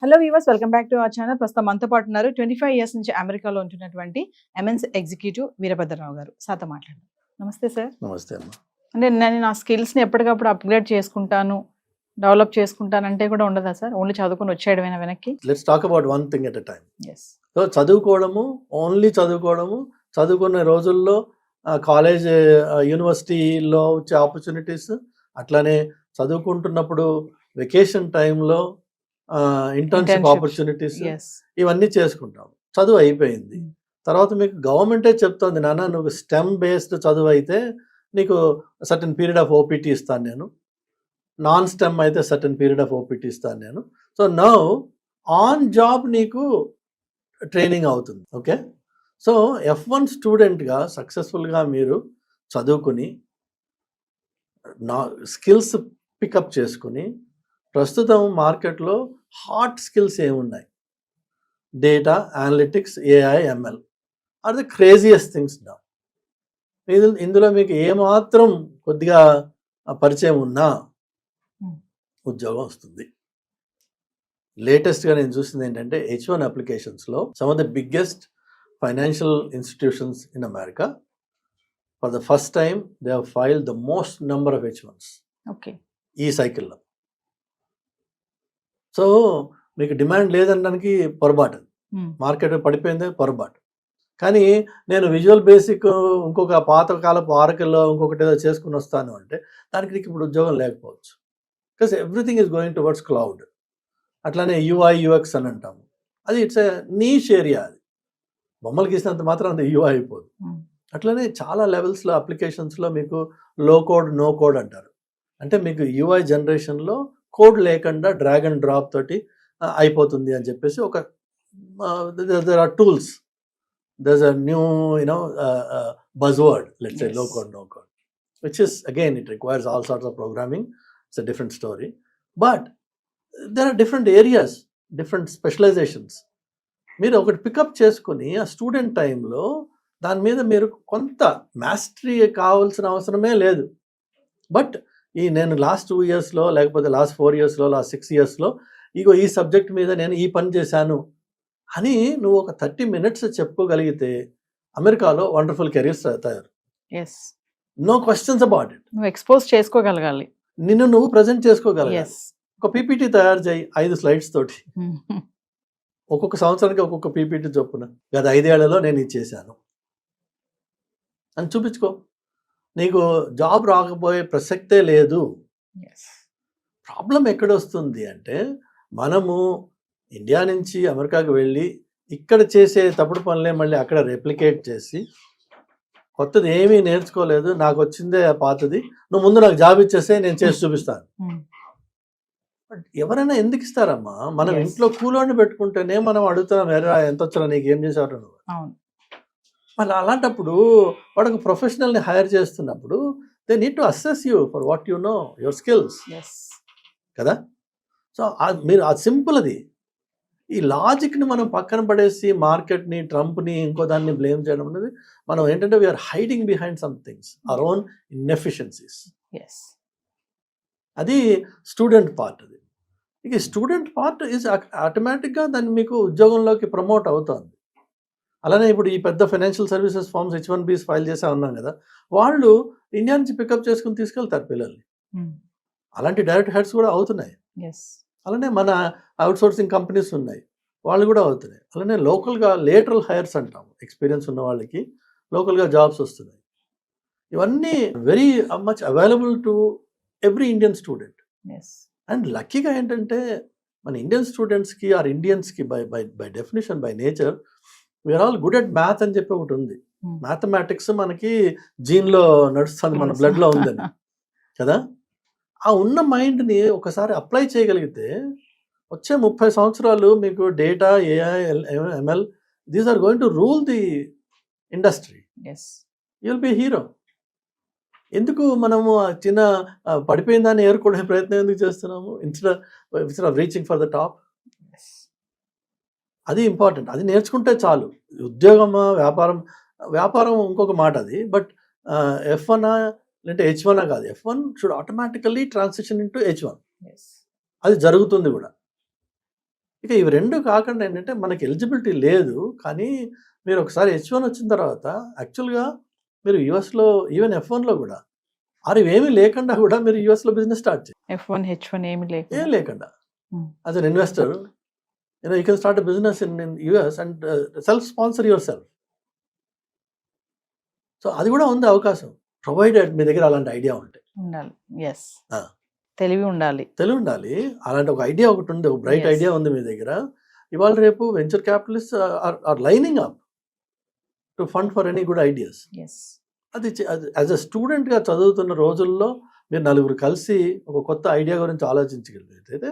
Hello weavers, welcome back to our channel. ప్రస్తుతం మనతో పాటు ఉన్నారు 25 ఇయర్స్ నుంచి అమెరికాలో ఉంటున్నటువంటి ఎంఎన్స్ ఎగ్జిక్యూటివ్ వీరభద్రరావు గారు. సార్తో మాట్లాడండి. నమస్తే సార్. నమస్తే అమ్మ. అంటే నేను నా స్కిల్స్ని ఎప్పటికప్పుడు అప్గ్రేడ్ చేసుకుంటాను, డెవలప్ చేసుకుంటాను అంటే కూడా ఉండదా సార్? ఓన్లీ చదువుకొని వచ్చేయడమేనా వెనక్కి? Let's talk about one thing at a time. Yes. So చదువుకోవడము, ఓన్లీ చదువుకోవడము, చదువుకునే రోజుల్లో కాలేజ్ యూనివర్సిటీలో వచ్చే ఆపర్చునిటీస్, అట్లానే చదువుకుంటున్నప్పుడు వెకేషన్ టైంలో ఇంటర్న్షిప్ ఆపర్చునిటీస్, ఇవన్నీ చేసుకుంటాం. చదువు అయిపోయింది. తర్వాత మీకు గవర్నమెంటే చెప్తుంది, నాన్న నువ్వు స్టెమ్ బేస్డ్ చదువు అయితే నీకు సర్టన్ పీరియడ్ ఆఫ్ ఓపీటీ ఇస్తాను నేను, నాన్ స్టెమ్ అయితే సర్టన్ పీరియడ్ ఆఫ్ ఓపీటీ ఇస్తాను నేను. సో నౌ ఆన్ జాబ్ నీకు ట్రైనింగ్ అవుతుంది. ఓకే, సో F1 స్టూడెంట్గా సక్సెస్ఫుల్గా మీరు చదువుకుని నా స్కిల్స్ పికప్ చేసుకుని, ప్రస్తుతం మార్కెట్లో హాట్ స్కిల్స్ ఏమున్నాయి? Data analytics, AI, ML are the craziest things నా. ఇందులో మీకు ఏమాత్రం కొద్దిగా పరిచయం ఉన్నా ఉద్యోగం వస్తుంది. లేటెస్ట్గా నేను చూసింది ఏంటంటే H1 అప్లికేషన్స్లో some of the biggest financial institutions in America for the first time they have filed the most number of H1s okay ఈ సైకిల్లో. సో మీకు డిమాండ్ లేదనడానికి పొరపాటు, మార్కెట్ పడిపోయిందే పొరపాటు. కానీ నేను విజువల్ బేసిక్ ఇంకొక పాతకాలపు ఆరకల్లో ఇంకొకటి ఏదో చేసుకుని వస్తాను అంటే దానికి నీకు ఇప్పుడు ఉద్యోగం లేకపోవచ్చు. Because everything is going towards cloud. అట్లానే UI UX అని అంటాము, అది ఇట్స్ ఎ నీష్ ఏరియా. అది బొమ్మలు గీసినంత మాత్రం అంత UI అయిపోదు. అట్లనే చాలా లెవెల్స్లో అప్లికేషన్స్లో మీకు లో కోడ్ నో కోడ్ అంటారు. అంటే మీకు UI జనరేషన్లో కోడ్ లేకుండా డ్రాగ్ అండ్ డ్రాప్ తోటి అయిపోతుంది అని చెప్పేసి ఒక there are tools, there a new buzzword, let's say low code no code, which is again it requires all sorts of programming. It's a different story, but there are different areas, different specializations. మీరు ఒకటి pickup చేసుకుని ఆ student టైంలో దాని మీద మీరు కొంత mastery కావాల్సిన అవసరమే లేదు. బట్ నేను లాస్ట్ 2 ఇయర్స్లో లేకపోతే లాస్ట్ 4 ఇయర్స్లో లాస్ట్ 6 ఇయర్స్లో ఇగో ఈ సబ్జెక్ట్ మీద నేను ఈ పని చేశాను అని నువ్వు ఒక 30 minutes చెప్పుకోగలిగితే అమెరికాలో వండర్ఫుల్ కెరీర్స్ తయారు. No questions about it. నువ్వు ఎక్స్పోజ్ చేసుకోగలగాలి, నిన్ను నువ్వు ప్రజెంట్ చేసుకోగలగాలి. ఒక PPT తయారు చేయి 5 slides తోటి, ఒక్కొక్క సంవత్సరానికి ఒక్కొక్క PPT చొప్పున, గత 5 ఏళ్లలో నేను ఇది చేశాను అని చూపించుకో. నీకు జాబ్ రాకపోయే ప్రసక్తే లేదు. ప్రాబ్లం ఎక్కడొస్తుంది అంటే మనము ఇండియా నుంచి అమెరికాకి వెళ్ళి ఇక్కడ చేసే తప్పుడు పనులే మళ్ళీ అక్కడ రెప్లికేట్ చేసి కొత్తది ఏమీ నేర్చుకోలేదు, నాకు వచ్చిందే పాతది, నువ్వు ముందు నాకు జాబ్ ఇచ్చేస్తే నేను చేసి చూపిస్తాను. బట్ ఎవరైనా ఎందుకు ఇస్తారమ్మా? మనం ఇంట్లో కూలోని పెట్టుకుంటేనే మనం అడుగుతాం, వేరే ఎంత వచ్చా నీకు, ఏం చేసావు నువ్వు. మళ్ళీ అలాంటప్పుడు వాడు ఒక ప్రొఫెషనల్ని హైర్ చేస్తున్నప్పుడు they need to assess you for what you know, your skills కదా. సో మీరు అది సింపుల్. అది ఈ లాజిక్ని మనం పక్కన పడేసి మార్కెట్ని, ట్రంప్ని, ఇంకో దాన్ని బ్లేమ్ చేయడం అనేది, మనం ఏంటంటే we are hiding behind some things, our own inefficiencies. అది స్టూడెంట్ పార్ట్. అది ఇక స్టూడెంట్ పార్ట్ ఈజ్ ఆటోమేటిక్గా దాన్ని మీకు ఉద్యోగంలోకి ప్రమోట్ అవుతుంది. అలానే ఇప్పుడు ఈ పెద్ద financial services forms H1Bs file చేసే ఉన్నాం కదా, వాళ్ళు ఇండియా నుంచి పికప్ చేసుకుని తీసుకెళ్తారు పిల్లల్ని. అలాంటి డైరెక్ట్ హెడ్స్ కూడా అవుతున్నాయి. అలానే మన అవుట్సోర్సింగ్ కంపెనీస్ ఉన్నాయి, వాళ్ళు కూడా అవుతున్నాయి. అలానే లోకల్గా లేటరల్ హైర్స్ అంటాం, ఎక్స్పీరియన్స్ ఉన్న వాళ్ళకి లోకల్గా జాబ్స్ వస్తున్నాయి. ఇవన్నీ very much available to every Indian student. And లక్కీగా ఏంటంటే మన ఇండియన్ స్టూడెంట్స్కి ఆర్ ఇండియన్స్కి by definition, by nature, we are all good at math అని చెప్పి ఒకటి ఉంది. మ్యాథమెటిక్స్ మనకి జీన్లో నడుస్తుంది, మన బ్లడ్లో ఉందని కదా. ఆ ఉన్న మైండ్ని ఒకసారి అప్లై చేయగలిగితే వచ్చే 30 సంవత్సరాలు మీకు data, AI, ML, these are going to rule the industry. You will be hero. ఎందుకు మనము చిన్న పడిపోయిన దాన్ని ఏరుకునే ప్రయత్నం ఎందుకు చేస్తున్నాము, instead of reaching for the top? అది ఇంపార్టెంట్. అది నేర్చుకుంటే చాలు. ఉద్యోగమా, వ్యాపారం ఇంకొక మాట అది. బట్ F1 లేదంటే H1 కాదు, F1 should automatically transition into H1. అది జరుగుతుంది కూడా. ఇక ఇవి 2 కాకుండా ఏంటంటే మనకి ఎలిజిబిలిటీ లేదు. కానీ మీరు ఒకసారి H1 వచ్చిన తర్వాత యాక్చువల్‌గా మీరు యూఎస్‌లో ఈవెన్ F1లో గూడా ఇవేమీ లేకుండా గూడా మీరు యూఎస్‌లో బిజినెస్ స్టార్ట్ చేయండి. F1, H1 ఏమి ఏం లేకుండా. లేకుండా. As an investor you can start a business in US and self sponsor yourself. So అది గూడా ఉంది అవకాశం. ప్రొవైడెడ్ మీ దగ్గర అలాంటి ఐడియా ఉంటే. ఉండాలి. యెస్. ఆ! తెలివి ఉండాలి. తెలివుండాలి. అలాంటి ఒక ఐడియా ఒకటుంది. ఒక బ్రైట్ Yes. ఐడియా ఉంది మీ దగ్గర. ఇవాళ రేపు venture capitalist are lining up to fund for any good ideas. Yes. అది యాజ్ ఎ స్టూడెంట్‌గా చదువుతున్న రోజుల్లో మీరు నలుగురు కలిసి ఒక కొత్త ఐడియా గురించి ఆలోచించగలిగితే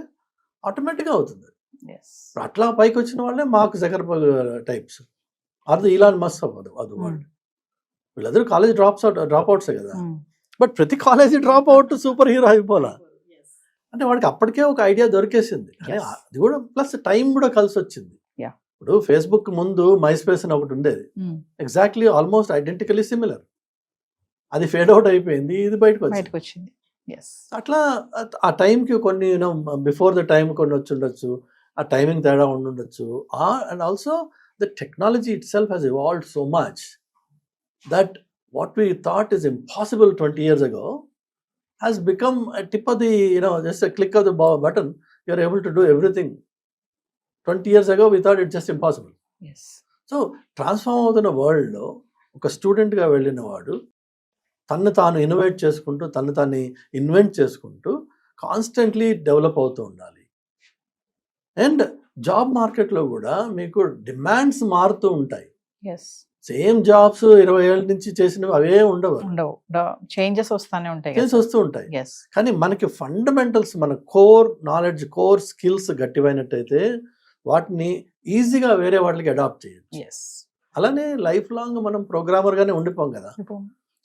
ఆటోమేటిక్‌గా అవుతుంది. యెస్. ఇప్పుడు అట్లా పైకొచ్చిన వాళ్ళే మార్క్ జకర్బర్గ్ టైప్స్. అది ఇలాన్ మస్క్ అవ్వదు వరల్డ్. వీళ్ళందరూ కాలేజ్ డ్రాప్ అవుట్సే కదా. బట్ ప్రతి college drop out super hero అయిపోలా. అంటే వాడికి అప్పటికే ఒక ఐడియా దొరికేసింది. కానీ Yes. అది కూడా ప్లస్ టైం కూడా కలిసి వచ్చింది. Yeah. ఇప్పుడు ఫేస్బుక్ ముందు మైస్పేస్ అని ఒకటి ఉండేది. Exactly almost ఐడెంటికలీ similar. అది ఫేడ్ అవుట్ అయిపోయింది. ఇది బయటకు వచ్చింది. బయటకు వచ్చింది. యెస్. అట్లా ఆ టైంకి కొన్ని బిఫోర్ ద టైం కొన్ని వచ్చి ఉండొచ్చు. ఆ టైమింగ్ తేడా ఉండుండొచ్చు. And also the technology itself has evolved so much that what we thought is impossible 20 years ago has become a tip of the, just a click of the button, you are able to do everything. 20 years ago we thought it's just impossible. Yes. So transform అవుతున్న వరల్డ్లో ఒక స్టూడెంట్గా వెళ్ళిన వాడు తను తాను innovate చేసుకుంటూ తను తాను ఇన్వెంట్ చేసుకుంటూ కాన్స్టెంట్లీ డెవలప్ అవుతూ ఉండాలి. అండ్ జాబ్ మార్కెట్లో కూడా మీకు డిమాండ్స్ మారుతూ ఉంటాయి. యెస్. సేమ్ జాబ్స్ 20 ఏళ్ళ నుంచి చేసినవి అవే ఉండవు. ఉండవు. చేంజెస్ వస్తానే ఉంటాయి. చేసి వస్తూ ఉంటాయి. యెస్. కానీ మనకి ఫండమెంటల్స్ మన కోర్ నాలెడ్జ్ కోర్ స్కిల్స్ గట్టివైనట్టయితే వాటిని ఈజీగా వేరే వాటికి అడాప్ట్ చేయొచ్చు. యెస్. అలానే లైఫ్ లాంగ్ మనం ప్రోగ్రామర్గానే ఉండిపోం కదా.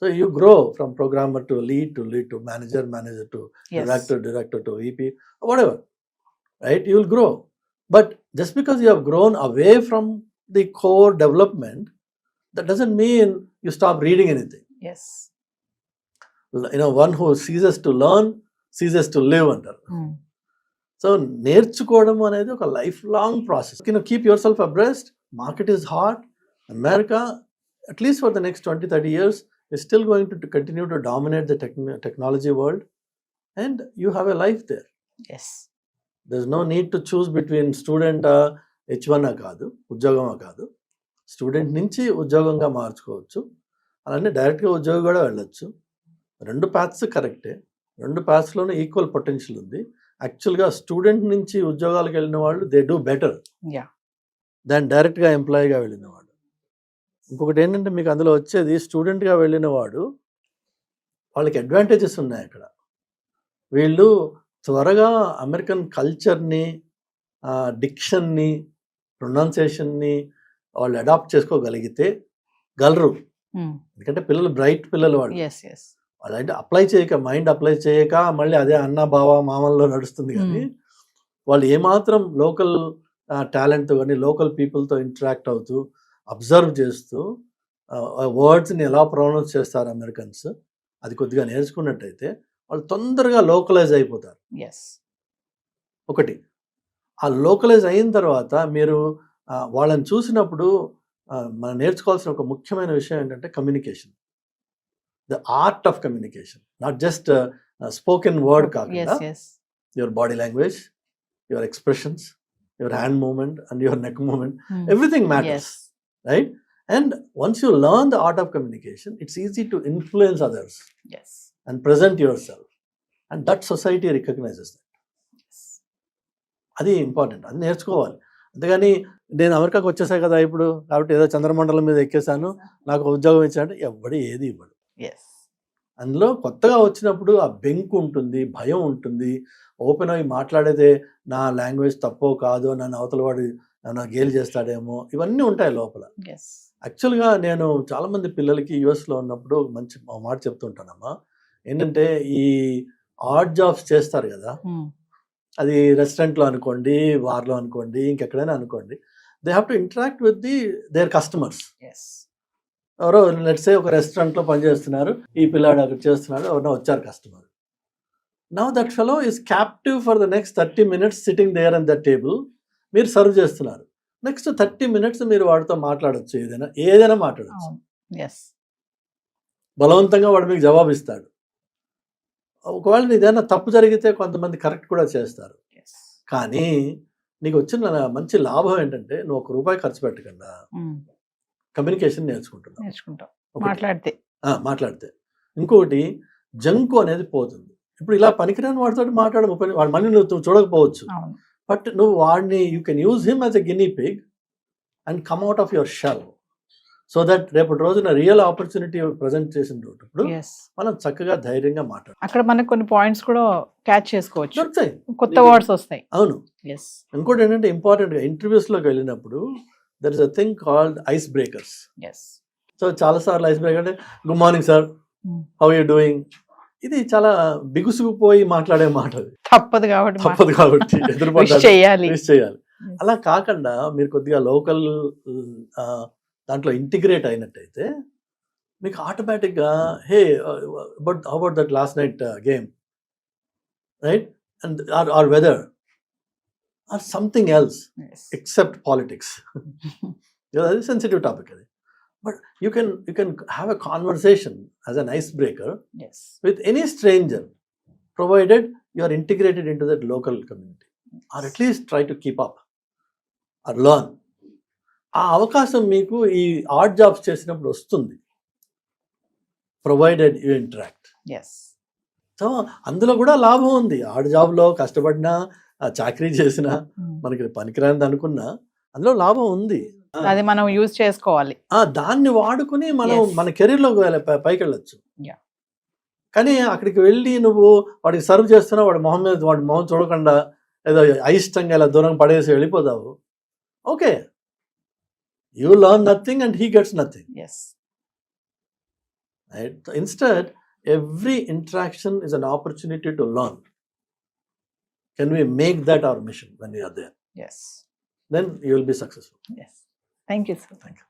So you grow from programmer to lead to manager to director to VP whatever, right? You will grow, but just because you have grown away from the core development, that doesn't mean you stop reading anything. Yes. One who ceases to learn ceases to live అంటారు. So నేర్చుకోవడం అనేది ఒక life long process. Keep your self abreast. Market is hot. America at least for the next 20-30 years is still going to continue to dominate the technology world, and you have a life there. Yes. There's no need to choose between student H1 కాదు, ఉద్యోగమా కాదు. Student నుంచి ఉద్యోగంగా మార్చుకోవచ్చు. అలానే డైరెక్ట్గా ఉద్యోగం కూడా వెళ్ళొచ్చు. 2 paths కరెక్టే. 2 pathsలోనూ ఈక్వల్ పొటెన్షియల్ ఉంది. యాక్చువల్గా స్టూడెంట్ నుంచి ఉద్యోగాలకు వెళ్ళిన వాళ్ళు దే డూ బెటర్ యా. దాన్ డైరెక్ట్గా ఎంప్లాయీగా వెళ్ళిన వాడు. ఇంకొకటి ఏంటంటే మీకు అందులో వచ్చేది స్టూడెంట్గా వెళ్ళిన వాడు వాళ్ళకి అడ్వాంటేజెస్ ఉన్నాయి అక్కడ. వీళ్ళు త్వరగా అమెరికన్ కల్చర్ని, డిక్షన్ని, ప్రొనౌన్సియేషన్ని వాళ్ళు అడాప్ట్ చేసుకోగలిగితే గలరు. ఎందుకంటే పిల్లలు బ్రైట్ పిల్లలు వాళ్ళు. యెస్. యెస్. వాళ్ళు అంటే మైండ్ అప్లై చేయక మళ్ళీ అదే అన్న బావ మామల్లో నడుస్తుంది. కానీ వాళ్ళు ఏమాత్రం లోకల్ టాలెంట్తో కానీ లోకల్ పీపుల్తో ఇంటరాక్ట్ అవుతూ అబ్జర్వ్ చేస్తూ వర్డ్స్ని ఎలా ప్రొనౌన్స్ చేస్తారు అమెరికన్స్, అది కొద్దిగా నేర్చుకున్నట్టయితే వాళ్ళు తొందరగా లోకలైజ్ అయిపోతారు. యెస్. ఒకటి ఆ లోకలైజ్ అయిన తర్వాత మీరు వాళ్ళని చూసినప్పుడు మనం నేర్చుకోవాల్సిన ఒక ముఖ్యమైన విషయం ఏంటంటే communication. The art of communication, not just spoken word కాకుండా your body language, your expressions, your hand movement and your neck movement, everything matters, right? And once you learn the art of communication, it's easy to influence others and present yourself, and that society recognizes that. అది important. అది నేర్చుకోవాలి. అంతేగాని నేను అమెరికాకు వచ్చేసాయి కదా ఇప్పుడు కాబట్టి ఏదో చంద్రమండలం మీద ఎక్కేసాను నాకు ఉద్యోగం ఇచ్చానంటే ఎవడు ఏది ఇవ్వడు. అందులో కొత్తగా వచ్చినప్పుడు ఆ బెంక్ ఉంటుంది, భయం ఉంటుంది. ఓపెన్ అయ్యి మాట్లాడేదే నా లాంగ్వేజ్ తప్పో కాదో, నన్ను అవతల వాడు నన్ను గేలి చేస్తాడేమో, ఇవన్నీ ఉంటాయి లోపల. యాక్చువల్గా నేను చాలామంది పిల్లలకి యూఎస్లో ఉన్నప్పుడు మంచి మాట చెప్తుంటానమ్మా. ఏంటంటే ఈ ఆడ్ జాబ్స్ చేస్తారు కదా, అది రెస్టారెంట్లో అనుకోండి, బార్లో అనుకోండి, ఇంకెక్కడైనా అనుకోండి, they have to interact with their customers. ఎవరో లెట్స్ సే ఒక రెస్టారెంట్లో పనిచేస్తున్నారు, ఈ పిల్లాడు అక్కడ చేస్తున్నాడు, ఎవరైనా వచ్చారు customer. Now that fellow is captive for the next 30 minutes sitting there on the table, మీరు సర్వ్ చేస్తున్నారు. నెక్స్ట్ 30 minutes మీరు వాడితో మాట్లాడొచ్చు, ఏదైనా మాట్లాడచ్చు. అవును. ఎస్. బలవంతంగా వాడు మీకు జవాబు ఇస్తాడు. ఒకవేళ ఏదైనా తప్పు జరిగితే కొంతమంది కరెక్ట్ కూడా చేస్తారు. ఎస్. కానీ నీకు వచ్చిన మంచి లాభం ఏంటంటే నువ్వు ₹1 ఖర్చు పెట్టకుండా కమ్యూనికేషన్ నేర్చుకుంటాం. మాట్లాడితే ఇంకొకటి జంకు అనేది పోతుంది. ఇప్పుడు ఇలా పనికిరాని వాడితో మాట్లాడ వాడు మళ్ళీ నువ్వు చూడకపోవచ్చు, బట్ నువ్వు వాడిని you can use him as a guinea pig and come out of your shell, so that రేపటి రోజున రియల్ ఆపర్చునిటీ ప్రజెంట్ చేసినప్పుడు మనం చక్కగా ధైర్యంగా మాట్లాడాలి. అక్కడ మనకు కొన్ని పాయింట్స్ కూడా క్యాచ్ చేసుకోవచ్చు, దొరుకుతాయి, కొత్త వర్డ్స్ వస్తాయి. అవును. ఇంకోటి ఏంటంటే ఇంపార్టెంట్ గా ఇంటర్వ్యూస్ లోకి వెళ్ళినప్పుడు there is a thing called ice breakers. So చాలా సార్లు ఐస్ బ్రేకర్ అంటే good morning sir, how you doing, ఇది చాలా బిగుసుకుపోయి మాట్లాడే మాట. తప్పదు కాబట్టి ఎదురుపడాలి, చేయాలి. అలా కాకుండా మీరు కొద్దిగా లోకల్ దాంట్లో ఇంటిగ్రేట్ అయినట్టయితే మీకు ఆటోమేటిక్గా hey about that last night game, right, and or weather or something else except politics. అది సెన్సిటివ్ టాపిక్ అది. But you can have a conversation as an icebreaker with any stranger, provided you are integrated into that local community, or at least try to keep up or learn. ఆ అవకాశం మీకు ఈ art jobs చేసినప్పుడు వస్తుంది, provided you interact. So అందులో కూడా లాభం ఉంది. ఆర్ట్ జాబ్లో కష్టపడినా, చాకరీ చేసినా, మనకి పనికిరానిది అనుకున్నా అందులో లాభం ఉంది. అది మనం యూజ్ చేసుకోవాలి. దాన్ని వాడుకుని మనం మన కెరీర్లో పైకి వెళ్ళొచ్చు. కానీ అక్కడికి వెళ్ళి నువ్వు వాడికి సర్వ్ చేస్తున్నావు, వాడి మొహం మీద వాడి మొహం చూడకుండా ఏదో అయిష్టంగా ఇలా దూరం పడేసి వెళ్ళిపోతావు. Okay, you learn nothing and he gets nothing. Instead, every interaction is an opportunity to learn. Can we make that our mission when we are there? Then you will be successful. Thank you, sir. Thank you.